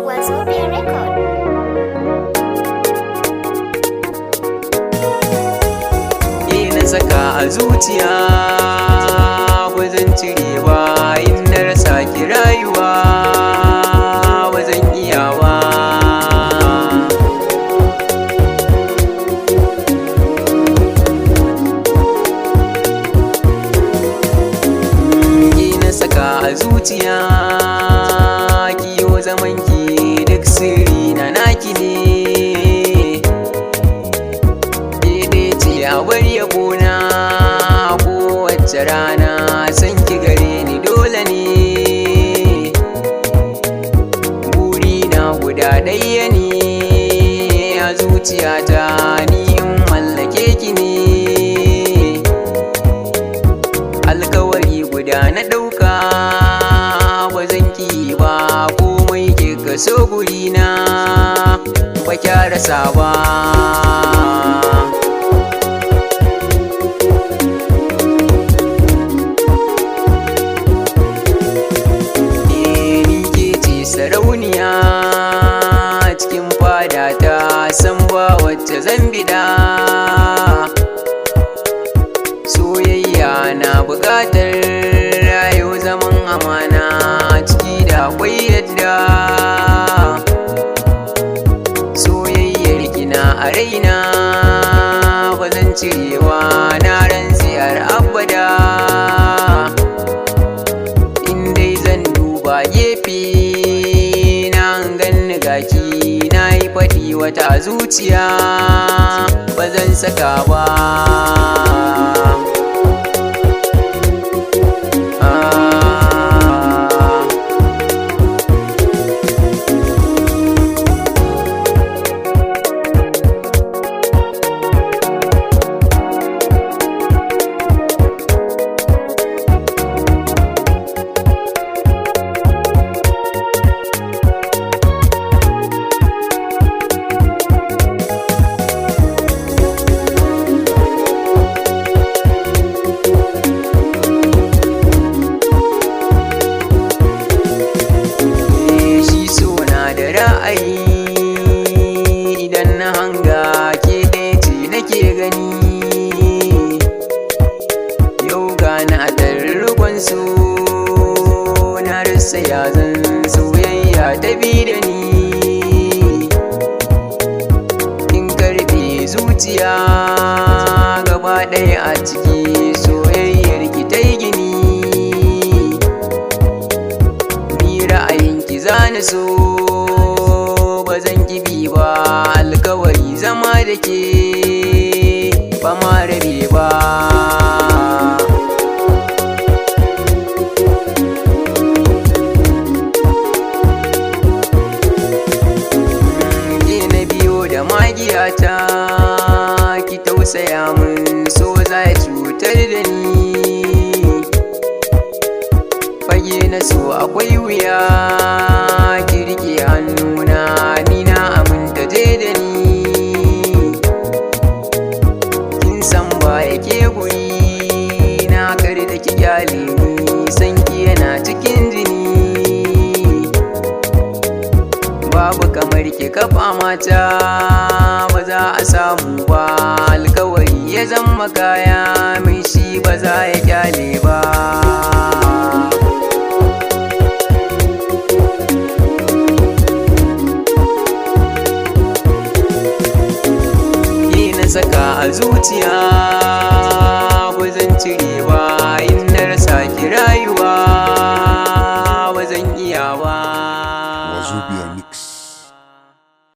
Wazobia Record. Na saka a zuciya ba zan cire ba, in na rasa ki rayuwa ba zan iya ba. Na saka a zuciya kiyo zaman ki duk sirri na naki ne, bar yabona kowace rana, san ki gare ni dole ne. Burina guda ɗaya ne a zuciyata, ni in mallake ki ne. Alkawari guda na ɗauka ba zan ki ba, komai kika so gurina ba kya rasa ba. Sarauniya cikin fadata, san ba wacce zan bida. Soyayya na buƙatar rayu zaman amana, ciki da akwai yadda. Soyayyar kina a raina ba zan cirewa, na rantse har abada. In dai zan duba gefe gaki, na yi faɗi wata zuciya ba zan saka ba. Idan na hanga ke ɗaya ce nake gani, yau gana a tarurrukan su na rasa yazan soyayya ta bi da ni. In karɓe zuciya gaba ɗaya a ciki, soyayyar ki ta yi gini. Ni ra'ayinki zani so ba zan kibi ba, alkawari zama da ke ba ma rabe ba. Ke na biyo da magiyata, ki tausaya min, so za ya cutar da ni. Fage na so akwai wuya, ki rike hannuna, ni na aminta je da ni. Kin san ba yake guri na, kar da ki kyale ni, san ki yana cikin jini. Babu kamar ki kafa mata, ba za a samu ba. Alkawari ya zama kaya, mai shi ba za ya kyale ba. Saka a zuciya